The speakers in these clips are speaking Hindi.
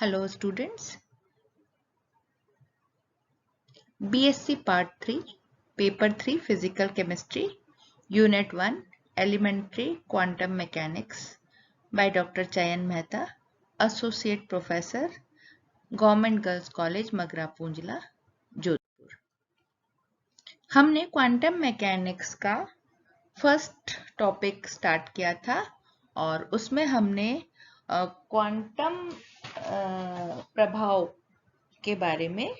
Hello students, BSc Part 3, Paper 3 Physical Chemistry, Unit 1 Elementary Quantum Mechanics by Dr. Chayan Mehta, Associate Professor, Government Girls College, Magra Punjla, Jodhpur. हमने क्वांटम मैकेनिक्स का फर्स्ट टॉपिक स्टार्ट किया था और उसमें हमने क्वांटम प्रभाव के बारे में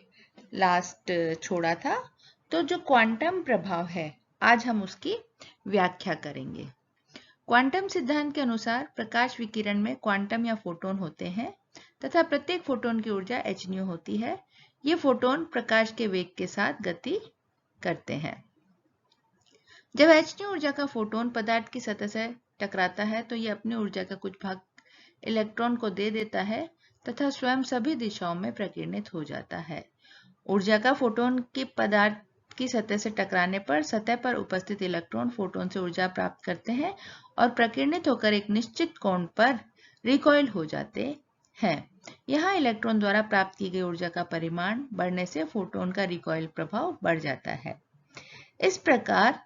लास्ट छोड़ा था। तो जो क्वांटम प्रभाव है आज हम उसकी व्याख्या करेंगे। क्वांटम सिद्धांत के अनुसार प्रकाश विकिरण में क्वांटम या फोटोन होते हैं तथा प्रत्येक फोटोन की ऊर्जा h न्यू होती है। ये फोटोन प्रकाश के वेग के साथ गति करते हैं। जब h न्यू ऊर्जा का फोटोन पदार्थ की सतह से टकराता है तो यह अपनी ऊर्जा का कुछ भाग इलेक्ट्रॉन को दे देता है तथा स्वयं सभी दिशाओं में प्रकीर्णित हो जाता है। ऊर्जा का फोटोन के पदार्थ की सतह से टकराने पर सतह पर उपस्थित इलेक्ट्रॉन फोटोन से ऊर्जा प्राप्त करते हैं और प्रकीर्णित होकर एक निश्चित कोण पर रिकॉइल हो जाते हैं। यहाँ इलेक्ट्रॉन द्वारा प्राप्त की गई ऊर्जा का परिमाण बढ़ने से फोटोन का रिकॉइल प्रभाव बढ़ जाता है। इस प्रकार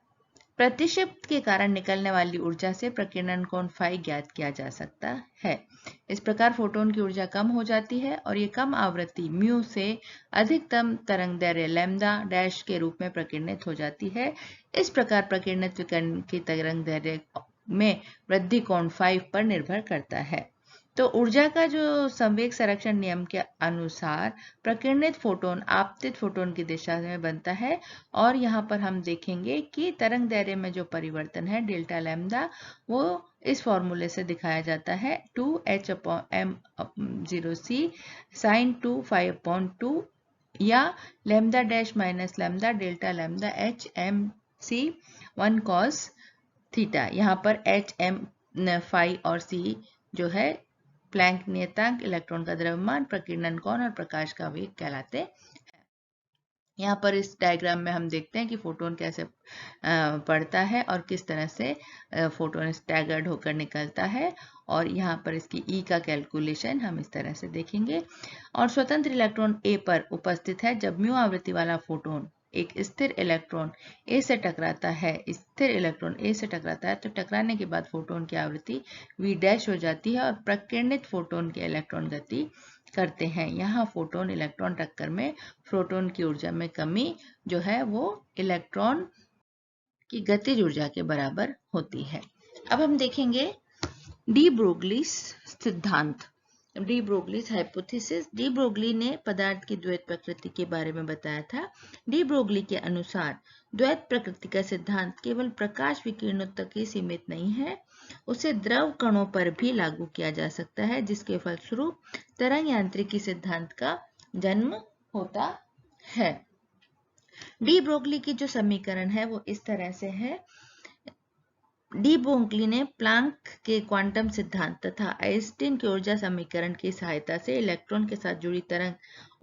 प्रतिक्षेप के कारण निकलने वाली ऊर्जा से प्रकीर्णन कोण फाई ज्ञात किया जा सकता है। इस प्रकार फोटोन की ऊर्जा कम हो जाती है और ये कम आवृत्ति म्यू से अधिकतम तरंगदैर्घ्य लैम्डा डैश के रूप में प्रकीर्णित हो जाती है। इस प्रकार प्रकीर्णित विकिरण की तरंगदैर्घ्य में वृद्धि कोण फाई पर निर्भर करता है। तो ऊर्जा का जो संवेग संरक्षण नियम के अनुसार प्रकीर्णित फोटोन आपतित फोटोन की दिशा में बनता है और यहाँ पर हम देखेंगे कि तरंगदैर्घ्य में जो परिवर्तन है डेल्टा लैम्डा वो इस फॉर्मूले से दिखाया जाता है 2h/m0c sin 2 फाई अपॉन 2 या lambda dash minus lambda delta lambda h/m(c) 1 cos theta. यहाँ पर h/m फाई और c जो है प्लैंक नियतांक, इलेक्ट्रॉन का द्रव्यमान, प्रकीर्णन कोण और प्रकाश का वेग कहलाते हैं। यहाँ पर इस डायग्राम में हम देखते हैं कि फोटोन कैसे पड़ता है और किस तरह से फोटोन स्टैगर्ड होकर निकलता है और यहाँ पर इसकी ई का कैलकुलेशन हम इस तरह से देखेंगे। और स्वतंत्र इलेक्ट्रॉन ए पर उपस्थित है जब म्यू आवृत्ति वाला फोटोन एक स्थिर इलेक्ट्रॉन ए से टकराता है। स्थिर इलेक्ट्रॉन ए से टकराता है तो टकराने के बाद फोटोन की आवृत्ति वी डैश हो जाती है और प्रकीर्णित फोटोन के इलेक्ट्रॉन गति करते हैं। यहाँ फोटोन इलेक्ट्रॉन टक्कर में प्रोटॉन की ऊर्जा में कमी जो है वो इलेक्ट्रॉन की गतिज ऊर्जा के बराबर होती है। अब हम देखेंगे डी ब्रोगली सिद्धांत, D Broglie's hypothesis. De Broglie ने पदार्थ की द्वैत प्रकृति के बारे में बताया था। डी ब्रोगली के अनुसार द्वैत प्रकृति का सिद्धांत केवल प्रकाश विकिरणों तक ही सीमित नहीं है, उसे द्रव कणों पर भी लागू किया जा सकता है जिसके फलस्वरूप तरंग यांत्रिकी सिद्धांत का जन्म होता है। डी ब्रोगली की जो समीकरण है वो इस तरह से है। डी ब्रोगली ने प्लांक के क्वांटम सिद्धांत तथा आइंस्टीन के ऊर्जा समीकरण की सहायता से इलेक्ट्रॉन के साथ जुड़ी तरंग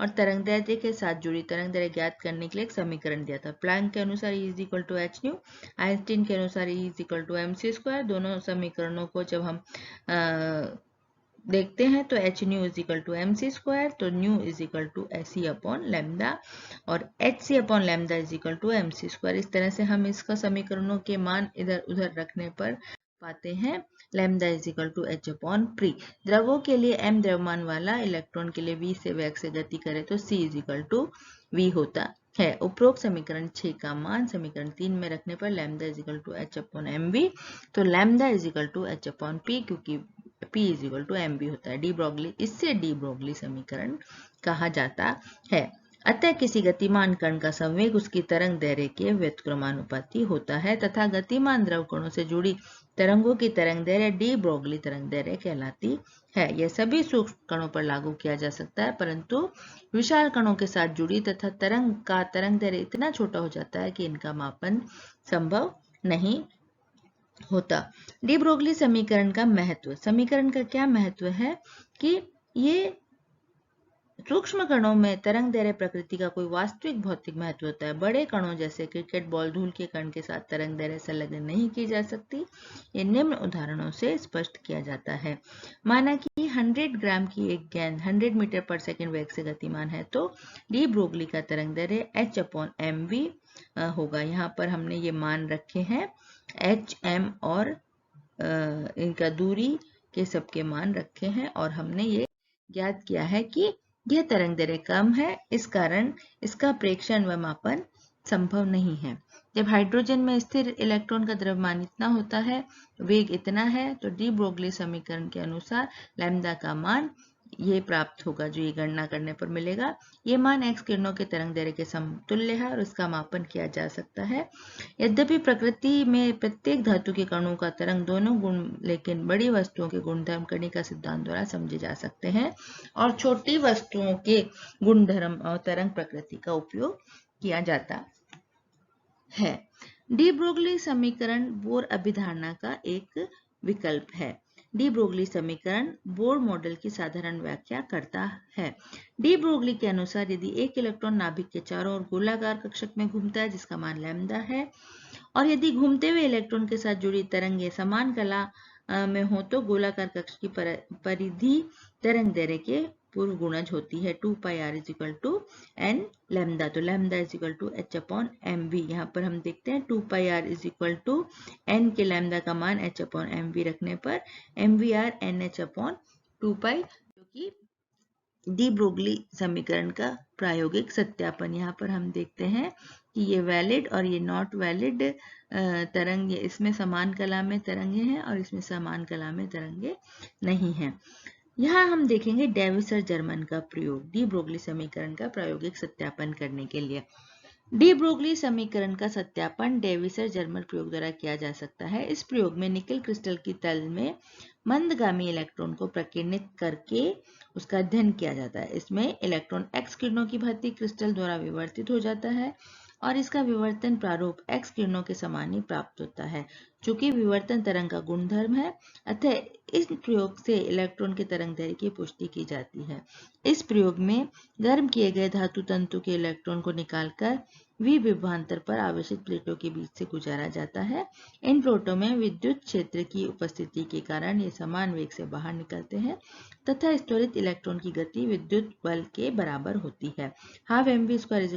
और तरंगदैर्घ्य के साथ जुड़ी तरंगदैर्घ्य ज्ञात करने के लिए एक समीकरण दिया था। प्लांक के अनुसार E = h न्यू, आइंस्टीन के अनुसार E = mc²। दोनों समीकरणों को जब हम देखते हैं तो h न्यू = mc², तो न्यू = c/λ और hc/λ = mc²। इस तरह से हम इसका समीकरणों के मान इधर उधर रखने पर पाते हैं लैम्डा h/p। द्रवों के लिए m द्रव्यमान वाला, इलेक्ट्रॉन के लिए v से वेग से गति करे तो c = v होता है। उपरोक्त समीकरण 6 का मान समीकरण 3 में रखने पर लैम्डा = h/mv, तो लैम्डा = h/p क्योंकि p = mv होता है। डी ब्रोगली, इससे डी ब्रोगली समीकरण कहा जाता है। अतः किसी गतिमान कण का संवेग उसकी तरंग दैर्घ्य के व्युत्क्रमानुपाती होता है तथा गतिमान द्रव कणों से जुड़ी तरंगों की तरंग दैर्घ्य डी ब्रोगली तरंग दैर्घ्य कहलाती है। यह सभी सूक्ष्म कणों पर लागू किया जा सकता है परंतु विशाल कणों के साथ जुड़ी तथा तरंग का तरंग दैर्घ्य इतना छोटा हो जाता है कि इनका मापन संभव नहीं होता। डी ब्रोगली समीकरण का महत्व, समीकरण का क्या महत्व है कि ये सूक्ष्म कणों में तरंग दैर्ध्य प्रकृति का कोई वास्तविक भौतिक महत्व होता है। बड़े कणों जैसे क्रिकेट बॉल धूल के कण के साथ तरंग दैर्ध्य संलग्न नहीं की जा सकती। ये निम्न उदाहरणों से स्पष्ट किया जाता है। माना कि 100 ग्राम की एक गेंद 100 मीटर पर सेकंड वेग से गतिमान है तो डी ब्रोगली का तरंग दैर्ध्य h/mv होगा। यहाँ पर हमने ये मान रखे हैं h, m और इनका दूरी के सबके मान रखे हैं और हमने ये ज्ञात किया है कि यह तरंग दैर्ध्य कम है, इस कारण इसका प्रेक्षण व मापन संभव नहीं है। जब हाइड्रोजन में स्थिर इलेक्ट्रॉन का द्रव्यमान इतना होता है, वेग इतना है, तो डी ब्रोगली समीकरण के अनुसार लैम्ब्डा का मान ये प्राप्त होगा, जो ये गणना करने पर मिलेगा। ये मान एक्स किरणों के तरंग दैर्ध्य के समतुल्य है और इसका मापन किया जा सकता है। यद्यपि प्रकृति में प्रत्येक धातु के कणों का तरंग दोनों गुण, लेकिन बड़ी वस्तुओं के गुणधर्म कणिका सिद्धांत द्वारा समझे जा सकते हैं और छोटी वस्तुओं के गुणधर्म और तरंग प्रकृति का उपयोग किया जाता है। डी ब्रोगली समीकरण बोर अभिधारणा का एक विकल्प है। डी ब्रोगली समीकरण बोर मॉडल की साधारण व्याख्या करता है। डी ब्रोगली के अनुसार यदि एक इलेक्ट्रॉन नाभिक के चारों ओर गोलाकार कक्षक में घूमता है जिसका मान लैम्ब्डा है और यदि घूमते हुए इलेक्ट्रॉन के साथ जुड़ी तरंगें समान कला में हो तो गोलाकार कक्ष की परिधि तरंग दैर्ध्य के पूर्व गुणज होती है 2πr = n लैम्ब्डा। तो लैम्ब्डा = h/mv। यहाँ पर हम देखते हैं 2πr = n के लैम्ब्डा का मान h/mv रखने पर mvr nh/2π, जो कि डी ब्रोगली समीकरण का प्रायोगिक सत्यापन। यहाँ पर हम देखते हैं कि ये वैलिड और ये नॉट वैलिड तरंगे, इसमें समान कला में तरंगे हैं और इसमें समान कला में तरंगे नहीं हैं। यहाँ हम देखेंगे डेविसर जर्मन का प्रयोग डी ब्रोगली समीकरण का प्रायोगिक सत्यापन करने के लिए। डी ब्रोगली समीकरण का सत्यापन डेविसर जर्मन प्रयोग द्वारा किया जा सकता है। इस प्रयोग में निकल क्रिस्टल की तल में मंदगामी इलेक्ट्रॉन को प्रकीर्णित करके उसका अध्ययन किया जाता है। इसमें इलेक्ट्रॉन एक्स किरणों की भांति क्रिस्टल द्वारा विवर्तित हो जाता है और इसका विवर्तन प्रारूप एक्स किरणों के समान ही प्राप्त होता है, चूंकि विवर्तन तरंग का गुणधर्म है। अतः इस प्रयोग से इलेक्ट्रॉन के तरंग दैर्ध्य की पुष्टि की जाती है। इस प्रयोग में गर्म किए गए धातु तंतु के इलेक्ट्रॉन को निकालकर विभवांतर पर आवेशित प्लेटों के बीच से गुजारा जाता है। इन प्लेटों में विद्युत क्षेत्र की उपस्थिति के कारण ये समान वेग से बाहर निकलते हैं तथा त्वरित इलेक्ट्रॉन की गति विद्युत बल के बराबर होती है, 12mv²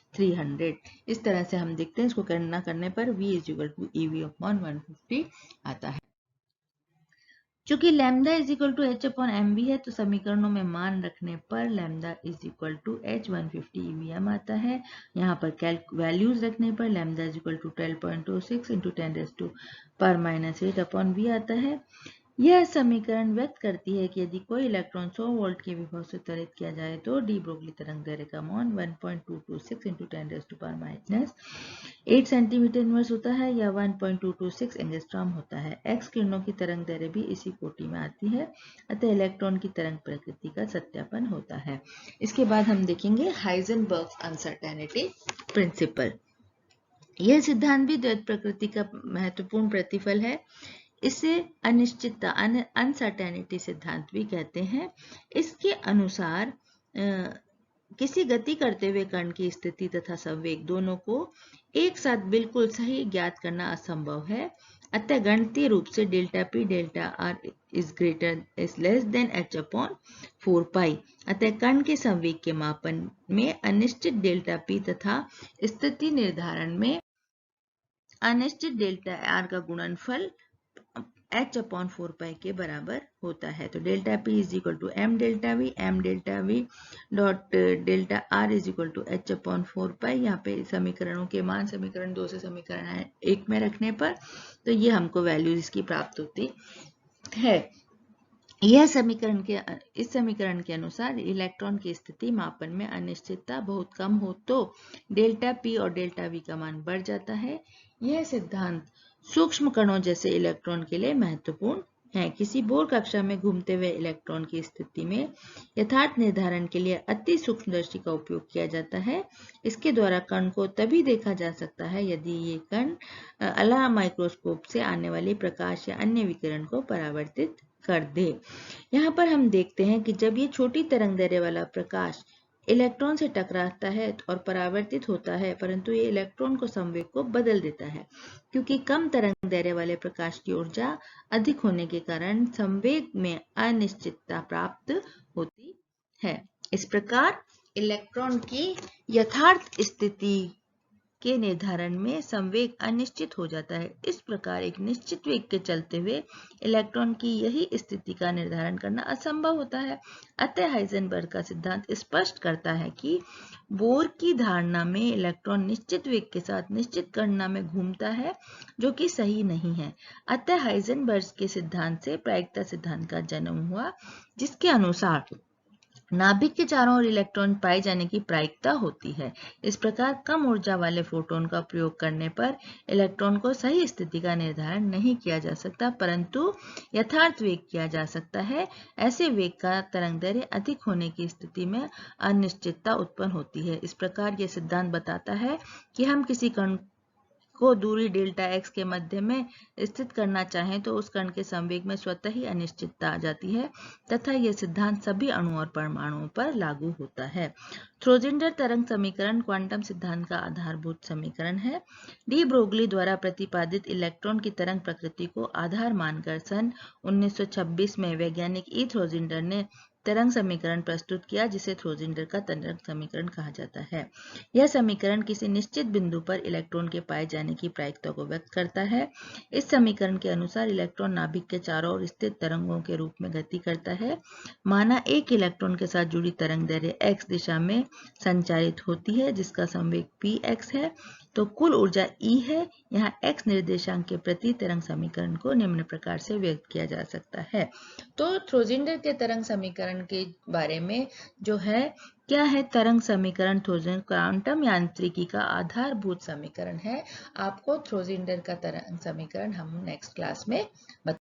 = ev/300। इस तरह से हम देखते हैं, इसको गणना करने पर v = ev/150 आता है। चूंकि लैम्ब्डा h/mv है तो समीकरणों में मान रखने पर लैम्ब्डा h150 evm आता है। यहाँ पर वैल्यूज रखने पर लैम्ब्डा 12.26 × 10⁻⁸ आता है। यह समीकरण व्यक्त करती है कि यदि कोई इलेक्ट्रॉन 100 वोल्ट के विभव से त्वरित किया जाए तो डी ब्रोगली तरंग दैर्ध्य का मान 1.226 × 10⁻⁸ सेंटीमीटर इनवर्स होता है या 1.226 एंगस्ट्रॉम होता है। एक्स किरणों की तरंग दैर्ध्य भी इसी कोटि में आती है, अतः इलेक्ट्रॉन की तरंग प्रकृति का सत्यापन होता है। इसके बाद हम देखेंगे हाइजेनबर्ग अनसर्टेनिटी प्रिंसिपल। यह सिद्धांत भी द्वैत प्रकृति का महत्वपूर्ण प्रतिफल है। इसे अनिश्चितता अनसर्टेनिटी सिद्धांत भी कहते हैं। इसके अनुसार किसी गति करते हुए कण की स्थिति तथा संवेग दोनों को एक साथ बिल्कुल सही ज्ञात करना असंभव है। अतः गणितीय रूप से ΔP ΔR is less than h/4π। अतः कण के संवेग के मापन में अनिश्चित ΔP तथा स्थिति निर्धारण में अनिश्चित ΔR का गुणनफल h/4π के बराबर होता है। तो ΔP = m∆V, m∆V .ΔR = h/4π। यहाँ पे समीकरणों के मान समीकरण 2 से समीकरण 1 में रखने पर तो ये हमको वैल्यूज इसकी प्राप्त होती है। इस समीकरण के अनुसार इलेक्ट्रॉन की स्थिति मापन में अनिश्चितता बहुत कम हो तो ΔP और ΔV का मान बढ़ जाता है। यह सिद्धांत सूक्ष्म कणों जैसे इलेक्ट्रॉन के लिए महत्वपूर्ण है। किसी बोर कक्षा में घूमते हुए इलेक्ट्रॉन की स्थिति में यथार्थ निर्धारण के लिए अति सूक्ष्मदर्शी का उपयोग किया जाता है। इसके द्वारा कण को तभी देखा जा सकता है यदि ये कण अला माइक्रोस्कोप से आने वाली प्रकाश या अन्य विकिरण को परावर्तित कर दे। यहाँ पर हम देखते हैं कि जब ये छोटी तरंग दैर्ध्य वाला प्रकाश इलेक्ट्रॉन से टकराता है और परावर्तित होता है, परंतु ये इलेक्ट्रॉन को संवेग को बदल देता है, क्योंकि कम तरंग दैर्ध्य वाले प्रकाश की ऊर्जा अधिक होने के कारण संवेग में अनिश्चितता प्राप्त होती है। इस प्रकार इलेक्ट्रॉन की यथार्थ स्थिति के निर्धारण में संवेग अनिश्चित हो जाता है। इस प्रकार एक निश्चित वेग के चलते हुए इलेक्ट्रॉन की यही स्थिति का निर्धारण करना असंभव होता है। अतः हाइजेनबर्ग का सिद्धांत स्पष्ट करता है कि बोर की धारणा में इलेक्ट्रॉन निश्चित वेग के साथ निश्चित गणना में घूमता है, जो कि सही नहीं है। अतः हाइजेनबर्ग के सिद्धांत से प्रायिकता सिद्धांत का जन्म हुआ, जिसके अनुसार नाभिक के चारों ओर इलेक्ट्रॉन पाए जाने की प्रायिकता होती है। इस प्रकार कम ऊर्जा वाले फोटोन का प्रयोग करने पर इलेक्ट्रॉन को सही स्थिति का निर्धारण नहीं किया जा सकता, परंतु यथार्थ वेग किया जा सकता है। ऐसे वेग का तरंगदैर्घ्य अधिक होने की स्थिति में अनिश्चितता उत्पन्न होती है। इस प्रकार यह सिद्धांत बताता है कि हम किसी कण को दूरी डेल्टा x के मध्य में स्थित करना चाहें तो उस कण के संवेग में स्वतः ही अनिश्चितता आ जाती है, तथा यह सिद्धांत सभी अणु और परमाणुओं पर लागू होता है। श्रोडिंगर तरंग समीकरण क्वांटम सिद्धांत का आधारभूत समीकरण है। डी ब्रोगली द्वारा प्रतिपादित इलेक्ट्रॉन की तरंग प्रकृति को आधार मानकर सन 1926 में वैज्ञानिक ई श्रोडिंगर ने तरंग समीकरण प्रस्तुत किया, जिसे श्रोडिंगर का तरंग समीकरण कहा जाता है। यह समीकरण किसी निश्चित बिंदु पर इलेक्ट्रॉन के पाए जाने की प्रायिकता को व्यक्त करता है। इस समीकरण के अनुसार इलेक्ट्रॉन नाभिक के चारों ओर स्थित तरंगों के रूप में गति करता है। माना एक इलेक्ट्रॉन के साथ जुड़ी तरंग दैर्ध्य x दिशा में संचारित होती है, जिसका संवेग px है, तो कुल ऊर्जा E है। यहाँ x निर्देशांक के प्रति तरंग समीकरण को निम्न प्रकार से व्यक्त किया जा सकता है। तो श्रोडिंगर के तरंग समीकरण के बारे में जो है क्या है, तरंग समीकरण श्रोडिंगर क्वांटम यांत्रिकी का आधारभूत समीकरण है। आपको श्रोडिंगर का तरंग समीकरण हम नेक्स्ट क्लास में